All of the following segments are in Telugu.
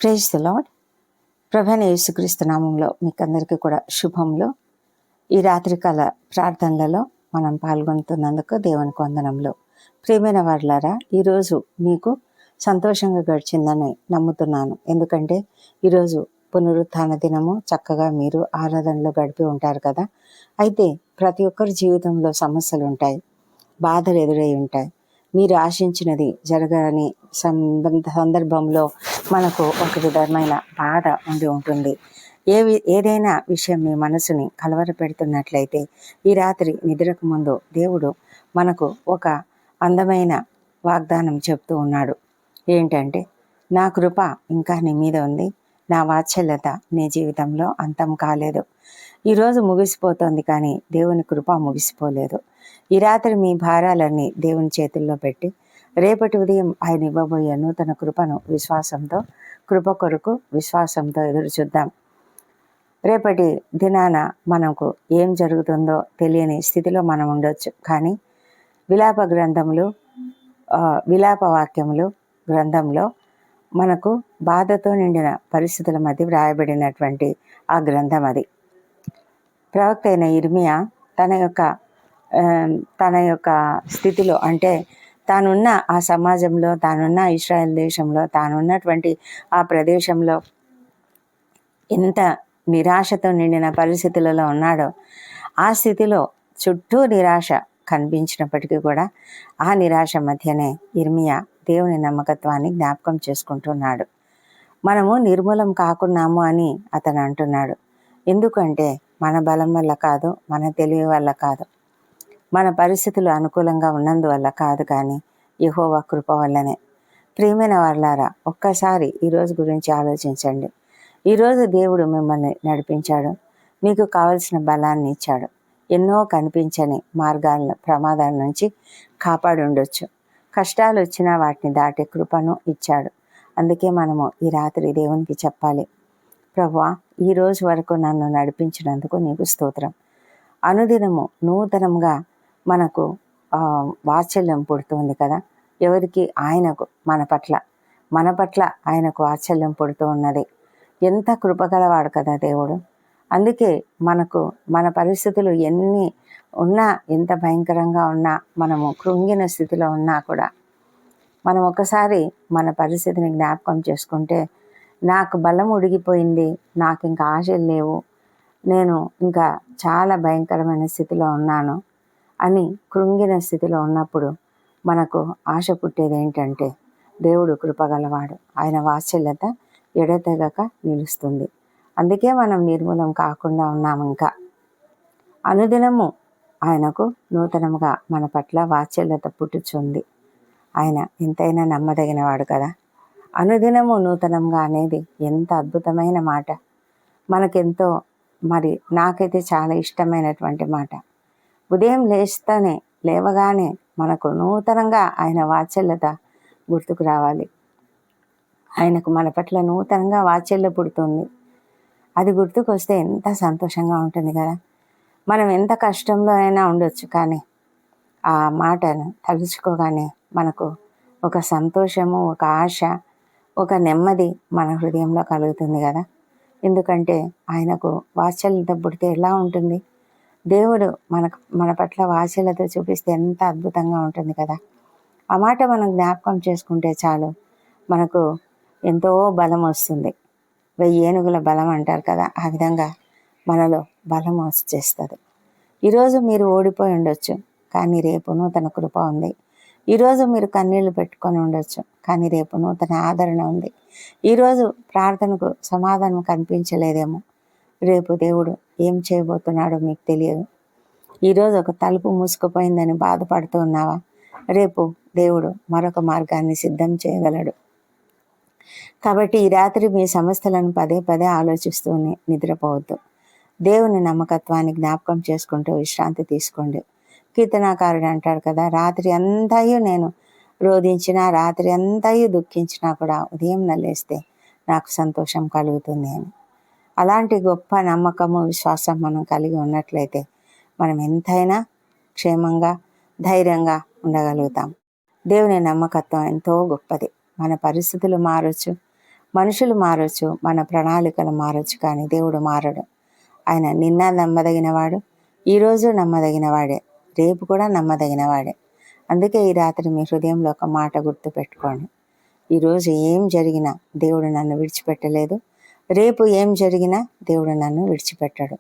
Praise the lord. ప్రభువైన యేసుక్రీస్తు నామంలో మీకందరికీ కూడా శుభములు. ఈ రాత్రికాల ప్రార్థనలలో మనం పాల్గొంటున్నందుకు దేవునికి వందనములు. ప్రియమైన వారులారా, ఈరోజు మీకు సంతోషంగా గడిచిందని నమ్ముతున్నాను. ఎందుకంటే ఈరోజు పునరుత్థాన దినము. చక్కగా మీరు ఆరాధనలో గడిపి ఉంటారు కదా. అయితే ప్రతి ఒక్కరి జీవితంలో సమస్యలు ఉంటాయి, బాధలు ఎదురై ఉంటాయి. మీరు ఆశించినది జరగని సందర్భంలో మనకు ఒక విధమైన బాధ ఉండి ఉంటుంది. ఏదైనా విషయం మీ మనసుని కలవరపెడుతున్నట్లయితే ఈ రాత్రి నిద్రకు ముందు దేవుడు మనకు ఒక అందమైన వాగ్దానం చెప్తూ ఉన్నాడు. ఏంటంటే, నా కృప ఇంకా నీ మీద ఉంది, నా వాత్సల్యత నీ జీవితంలో అంతం కాలేదు. ఈరోజు ముగిసిపోతుంది, కానీ దేవుని కృప ముగిసిపోలేదు. ఈ రాత్రి మీ భారాలన్నీ దేవుని చేతుల్లో పెట్టి రేపటి ఉదయం ఆయన ఇవ్వబోయే నూతన కృపను కృప కొరకు విశ్వాసంతో ఎదురు చూద్దాం. రేపటి దినాన మనకు ఏం జరుగుతుందో తెలియని స్థితిలో మనం ఉండొచ్చు, కానీ విలాప వాక్యములు గ్రంథంలో మనకు బాధతో నిండిన పరిస్థితుల మధ్య వ్రాయబడినటువంటి ఆ గ్రంథం అది. ప్రవక్త అయిన ఇర్మియా తన యొక్క స్థితిలో, అంటే తానున్న ఆ సమాజంలో, తానున్న ఇశ్రాయేల్ దేశంలో, తానున్నటువంటి ఆ ప్రదేశంలో ఎంత నిరాశతో నిండిన పరిస్థితులలో ఉన్నాడో, ఆ స్థితిలో చుట్టూ నిరాశ కనిపించినప్పటికీ కూడా ఆ నిరాశ మధ్యనే ఇర్మియా దేవుని నమ్మకత్వాన్ని జ్ఞాపకం చేసుకుంటున్నాడు. మనము నిర్మూలం కాకున్నాము అని అతను అంటున్నాడు. ఎందుకంటే మన బలం వల్ల కాదు, మన తెలివి వల్ల కాదు, మన పరిస్థితులు అనుకూలంగా ఉన్నందువల్ల కాదు, కానీ యెహోవా కృప వల్లనే. ప్రియమైన వారులారా, ఒక్కసారి ఈరోజు గురించి ఆలోచించండి. ఈరోజు దేవుడు మిమ్మల్ని నడిపించాడు, మీకు కావలసిన బలాన్ని ఇచ్చాడు, ఎన్నో కనిపించని ప్రమాదాల నుంచి కాపాడి ఉండొచ్చు. కష్టాలు వచ్చినా వాటిని దాటే కృపను ఇచ్చాడు. అందుకే మనము ఈ రాత్రి దేవునికి చెప్పాలి, ప్రభువా, ఈ రోజు వరకు నన్ను నడిపించినందుకు నీకు స్తోత్రం. అనుదినము నూతనంగా మనకు వాత్సల్యం పుడుతుంది కదా. ఎవరికి? ఆయనకు, మన పట్ల ఆయనకు వాత్సల్యం పుడుతూ ఉన్నది. ఎంత కృపగలవాడు కదా దేవుడు. అందుకే మన పరిస్థితులు ఎన్ని ఉన్నా, ఎంత భయంకరంగా ఉన్నా, మనము కృంగిన స్థితిలో ఉన్నా కూడా మనం ఒకసారి మన పరిస్థితిని జ్ఞాపకం చేసుకుంటే, నాకు బలం ఉడిగిపోయింది, నాకు ఇంకా ఆశలు లేవు, నేను ఇంకా చాలా భయంకరమైన స్థితిలో ఉన్నాను అని కృంగిన స్థితిలో ఉన్నప్పుడు మనకు ఆశ పుట్టేది ఏంటంటే, దేవుడు కృపగలవాడు, ఆయన వాత్సల్యత ఎడతెగక నిలుస్తుంది. అందుకే మనం నిర్మూలం కాకుండా ఉన్నాము. ఇంకా అనుదినము ఆయనకు నూతనముగా మన పట్ల వాత్సల్యత పుట్టుచుంది. ఆయన ఎంతైనా నమ్మదగినవాడు కదా. అనుదినము నూతనంగా అనేది ఎంత అద్భుతమైన మాట. మనకెంతో, నాకైతే చాలా ఇష్టమైనటువంటి మాట. ఉదయం లేవగానే మనకు నూతనంగా ఆయన వాత్సల్యత గుర్తుకు రావాలి. ఆయనకు మన పట్ల నూతనంగా వాత్సల్య పుడుతుంది. అది గుర్తుకొస్తే ఎంత సంతోషంగా ఉంటుంది కదా. మనం ఎంత కష్టంలో అయినా ఉండొచ్చు, కానీ ఆ మాటను తలుచుకోగానే మనకు ఒక సంతోషము, ఒక ఆశ, ఒక నెమ్మది మన హృదయంలో కలుగుతుంది కదా. ఎందుకంటే ఆయనకు వాత్సల్యత పుడితే ఎలా ఉంటుంది? దేవుడు మన పట్ల వాత్సల్యత చూపిస్తే ఎంత అద్భుతంగా ఉంటుంది కదా. ఆ మాట మనం జ్ఞాపకం చేసుకుంటే చాలు, మనకు ఎంతో బలం వస్తుంది. 1000 ఏనుగుల బలం అంటారు కదా, ఆ విధంగా మనలో బలం వచ్చేస్తుంది. ఈరోజు మీరు ఓడిపోయి ఉండొచ్చు, కానీ రేపు నూతన కృప ఉంది. ఈరోజు మీరు కన్నీళ్లు పెట్టుకొని ఉండొచ్చు, కానీ రేపు నూతన ఆదరణ ఉంది. ఈరోజు ప్రార్థనకు సమాధానం కనిపించలేదేమో, రేపు దేవుడు ఏం చేయబోతున్నాడో మీకు తెలియదు. ఈరోజు ఒక తలుపు మూసుకుపోయిందని బాధపడుతూ ఉన్నావా? రేపు దేవుడు మరొక మార్గాన్ని సిద్ధం చేయగలడు. కాబట్టి ఈ రాత్రి మీ సమస్యలను పదే ఆలోచిస్తూ నిద్రపోవద్దు. దేవుని నమ్మకత్వాన్ని జ్ఞాపకం చేసుకుంటూ విశ్రాంతి తీసుకోండి. కీర్తనాకారుడు అంటాడు కదా, రాత్రి అంతయు నేను రోధించినా, రాత్రి అంతయు దుఃఖించినా కూడా ఉదయం లేస్తే నాకు సంతోషం కలుగుతుంది అని. అలాంటి గొప్ప నమ్మకము, విశ్వాసం మనం కలిగి ఉన్నట్లయితే మనం ఎంతైనా క్షేమంగా, ధైర్యంగా ఉండగలుగుతాం. దేవుని నమ్మకత్వం ఎంతో గొప్పది. మన పరిస్థితులు మారచ్చు, మనుషులు మారొచ్చు, మన ప్రణాళికలు మారొచ్చు, కానీ దేవుడు మారడు. ఆయన నిన్న నమ్మదగినవాడు, ఈరోజు నమ్మదగినవాడే, రేపు కూడా నమ్మదగినవాడే. అందుకే ఈ రాత్రి మీ హృదయంలో ఒక మాట గుర్తు పెట్టుకోండి. ఈరోజు ఏం జరిగినా దేవుడు నన్ను విడిచిపెట్టలేదు, రేపు ఏం జరిగినా దేవుడు నన్ను విడిచిపెట్టాడు.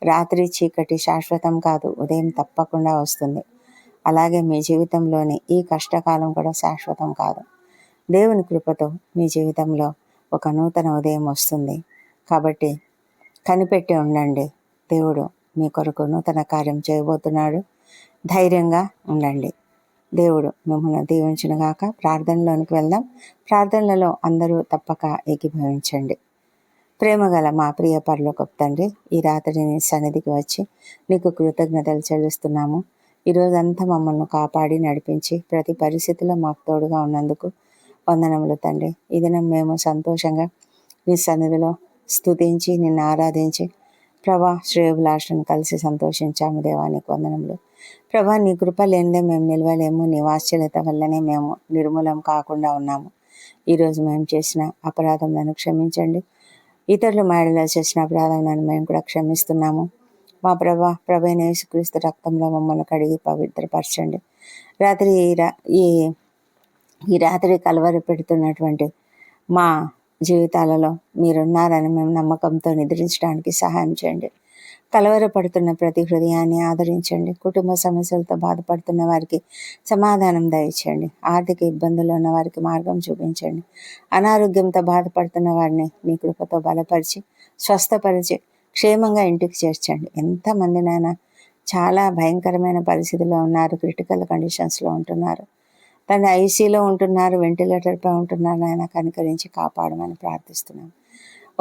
రాత్రి చీకటి శాశ్వతం కాదు, ఉదయం తప్పకుండా వస్తుంది. అలాగే మీ జీవితంలోని ఈ కష్టకాలం కూడా శాశ్వతం కాదు. దేవుని కృపతో మీ జీవితంలో ఒక నూతన ఉదయం వస్తుంది. కాబట్టి కనిపెట్టి ఉండండి, దేవుడు మీ కొరకు నూతన కార్యం చేయబోతున్నాడు. ధైర్యంగా ఉండండి. దేవుడు మిమ్మల్ని దీవించునుగాక. ప్రార్థనలోనికి వెళ్దాం. ప్రార్థనలలో అందరూ తప్పక ఏకీభవించండి. ప్రేమగల మా ప్రియ పరలోకపు తండ్రి, ఈ రాత్రి నీ సన్నిధికి వచ్చి నీకు కృతజ్ఞతలు చెల్లిస్తున్నాము. ఈరోజంతా మమ్మల్ని కాపాడి నడిపించి ప్రతి పరిస్థితిలో మాకు తోడుగా ఉన్నందుకు వందనములు తండ్రి. ఈ దినం మేము సంతోషంగా నీ సన్నిధిలో స్తుతించి నిన్ను ఆరాధించి ప్రభా శ్రేయోభిలాషను కలిసి సంతోషించాము. దేవానికి వందనములు. ప్రభా నీ కృప లేనిదే మేము నిలవలేము, నీ వాత్సల్యత వల్లనే మేము నిర్మూలం కాకుండా ఉన్నాము. ఈరోజు మేము చేసిన అపరాధములను క్షమించండి. ఇతరులు మేడలో చేసిన అపరాధములను మేము కూడా క్షమిస్తున్నాము. మా ప్రభైన యేసుక్రీస్తు రక్తంలో మమ్మల్ని కడిగి పవిత్రపరచండి. రాత్రి ఈ రాత్రి కలవరి పెడుతున్నటువంటి మా జీవితాలలో మీరున్నారని మేము నమ్మకంతో నిద్రించడానికి సహాయం చేయండి. కలవరపడుతున్న ప్రతి హృదయాన్ని ఆదరించండి. కుటుంబ సమస్యలతో బాధపడుతున్న వారికి సమాధానం దయచేయండి. ఆర్థిక ఇబ్బందులు ఉన్న వారికి మార్గం చూపించండి. అనారోగ్యంతో బాధపడుతున్న వారిని నీ కృపతో బలపరిచి స్వస్థపరిచి క్షేమంగా ఇంటికి చేర్చండి. ఎంతమందినైనా చాలా భయంకరమైన పరిస్థితుల్లో ఉన్నారు, క్రిటికల్ కండిషన్స్లో ఉంటున్నారు, తను ఐసీలో ఉంటున్నారు, వెంటిలేటర్పై ఉంటున్నారు. ఆయన కనికరించి కాపాడమని ప్రార్థిస్తున్నాం.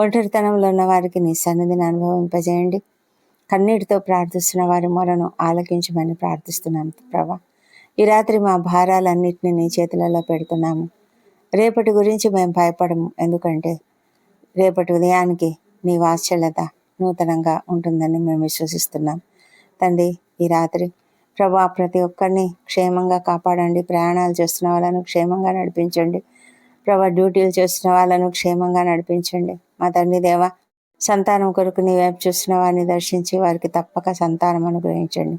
ఒంటరితనంలో ఉన్న వారికి నీ సన్నిధిని అనుభవింపజేయండి. కన్నీటితో ప్రార్థిస్తున్న వారి మొరను ఆలకించమని ప్రార్థిస్తున్నాం ప్రభా. ఈ రాత్రి మా భారాలన్నింటినీ నీ చేతులలో పెడుతున్నాము. రేపటి గురించి మేము భయపడము, ఎందుకంటే రేపటి ఉదయానికి నీ వాత్సల్యత నూతనంగా ఉంటుందని మేము విశ్వసిస్తున్నాం. తండ్రి, ఈ రాత్రి ప్రభా ప్రతి ఒక్కరిని క్షేమంగా కాపాడండి. ప్రయాణాలు చేస్తున్న వాళ్ళను క్షేమంగా నడిపించండి. ప్రభా డ్యూటీలు చేస్తున్న వాళ్ళను క్షేమంగా నడిపించండి. మా తండ్రి దేవా, సంతానం కొరకు నీ వైపు చూస్తున్న వారిని దర్శించి వారికి తప్పక సంతానం అనుగ్రహించండి.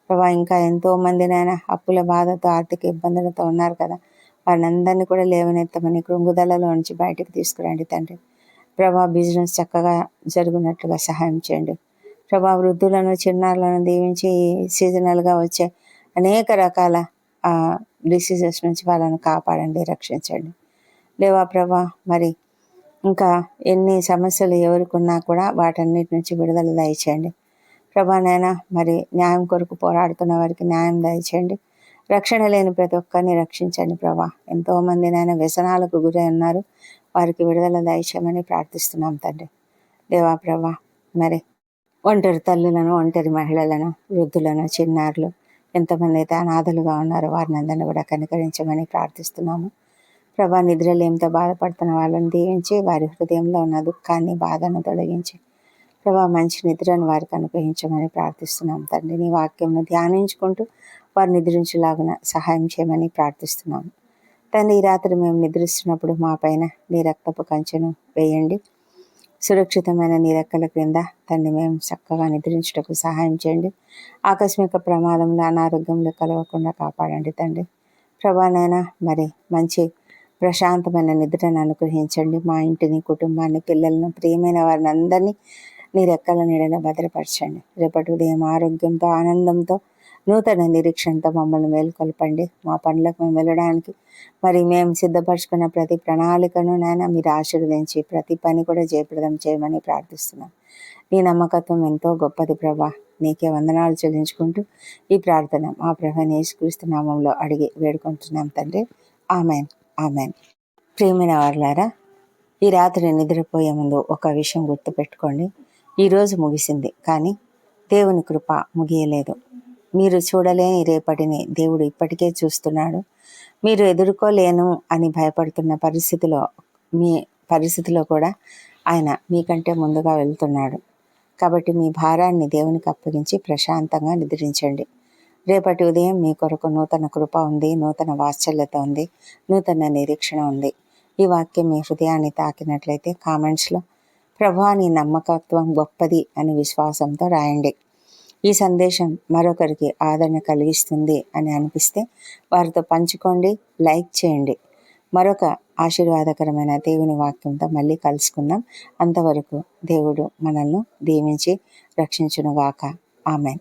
ప్రభా ఇంకా ఎంతో మందినైనా అప్పుల బాధతో ఆర్థిక ఇబ్బందులతో ఉన్నారు కదా, వారిని అందరినీ కూడా లేవనెత్తమని కృంగుదలలో నుంచి బయటకు తీసుకురండి తండ్రి. ప్రభా బిజినెస్ చక్కగా జరుగునట్లుగా సహాయం చేయండి. ప్రభా వృద్ధులను చిన్నారులను దీవించి సీజనల్గా వచ్చే అనేక రకాల డిసీజెస్ నుంచి వాళ్ళను కాపాడండి, రక్షించండి. దేవా ప్రభా, మరి ఇంకా ఎన్ని సమస్యలు ఎవరికి ఉన్నా కూడా వాటన్నిటి నుంచి విడుదల దయచేయండి. ప్రభానైనా మరి న్యాయం కొరకు పోరాడుతున్న వారికి న్యాయం దయచేయండి. రక్షణ లేని ప్రతి ఒక్కరిని రక్షించండి ప్రభా. ఎంతోమందినైనా వ్యసనాలకు గురై ఉన్నారు, వారికి విడుదల దయచేయమని ప్రార్థిస్తున్నాం తండ్రి. దేవా ప్రభా, మరి ఒంటరి తల్లులను, ఒంటరి మహిళలను, వృద్ధులను, చిన్నారులు ఎంతమంది అయితే అనాథలుగా ఉన్నారో వారిని అందరినీ కూడా కనికరించమని ప్రార్థిస్తున్నాము. ప్రభా నిద్రలేమితో బాధపడుతున్న వాళ్ళని దీవించి వారి హృదయంలో ఉన్న దుఃఖాన్ని, బాధను తొలగించి ప్రభా మంచి నిద్రను వారికి అనుగ్రహించమని ప్రార్థిస్తున్నాం తండ్రి. నీ వాక్యంను ధ్యానించుకుంటూ వారు నిద్రించేలాగున సహాయం చేయమని ప్రార్థిస్తున్నాము తండ్రి. ఈ రాత్రి మేము నిద్రిస్తున్నప్పుడు మా పైన నీ రక్తపు కంచెను వేయండి. సురక్షితమైన నీ రెక్కల క్రింద తండ్రి మేము చక్కగా నిద్రించుటకు సహాయం చేయండి. ఆకస్మిక ప్రమాదంలో, అనారోగ్యంలో కలగకుండా కాపాడండి తండ్రి. ప్రభానైనా మరి మంచి ప్రశాంతమైన నిద్రను అనుగ్రహించండి. మా ఇంటిని, కుటుంబాన్ని, పిల్లలను, ప్రియమైన వారిని అందరినీ నీ రెక్కల నీడలో భద్రపరచండి. రేపటి ఉదయం ఆరోగ్యంతో, ఆనందంతో, నూతన నిరీక్షణతో మమ్మల్ని మేలుకొల్పండి. మా పనులకు మేము వెళ్ళడానికి మరి మేము సిద్ధపరచుకున్న ప్రతి ప్రణాళికను నాయన మీరు ఆశీర్వదించి ప్రతి పని కూడా జయప్రదం చేయమని ప్రార్థిస్తున్నాం. నీ నమ్మకత్వం ఎంతో గొప్పది ప్రభా. నీకే వందనాలు చెల్లించుకుంటూ ఈ ప్రార్థన మా ప్రభువైన యేసుక్రీస్తు నామంలో అడిగి వేడుకుంటున్నాం తండ్రి. Amen, amen. ప్రియమైన వారులారా, ఈ రాత్రి నిద్రపోయే ముందు ఒక విషయం గుర్తుపెట్టుకోండి. ఈరోజు ముగిసింది, కానీ దేవుని కృప ముగియలేదు. మీరు చూడలేని రేపటిని దేవుడు ఇప్పటికే చూస్తున్నాడు. మీరు ఎదుర్కోలేను అని భయపడుతున్న మీ పరిస్థితిలో కూడా ఆయన మీకంటే ముందుగా వెళ్తున్నాడు. కాబట్టి మీ భారాన్ని దేవునికి అప్పగించి ప్రశాంతంగా నిద్రించండి. రేపటి ఉదయం మీ కొరకు నూతన కృప ఉంది, నూతన వాత్సల్యత ఉంది, నూతన నిరీక్షణ ఉంది. ఈ వాక్యం మీ హృదయాన్ని తాకినట్లయితే కామెంట్స్లో ప్రభువా నీ నమ్మకత్వం గొప్పది అని విశ్వాసంతో రాయండి. ఈ సందేశం మరొకరికి ఆదరణ కలిగిస్తుంది అని అనిపిస్తే వారితో పంచుకోండి, లైక్ చేయండి. మరొక ఆశీర్వాదకరమైన దేవుని వాక్యంతో మళ్ళీ కలుసుకుందాం. అంతవరకు దేవుడు మనల్ని దీవించి రక్షించునుగాక. ఆమెన్.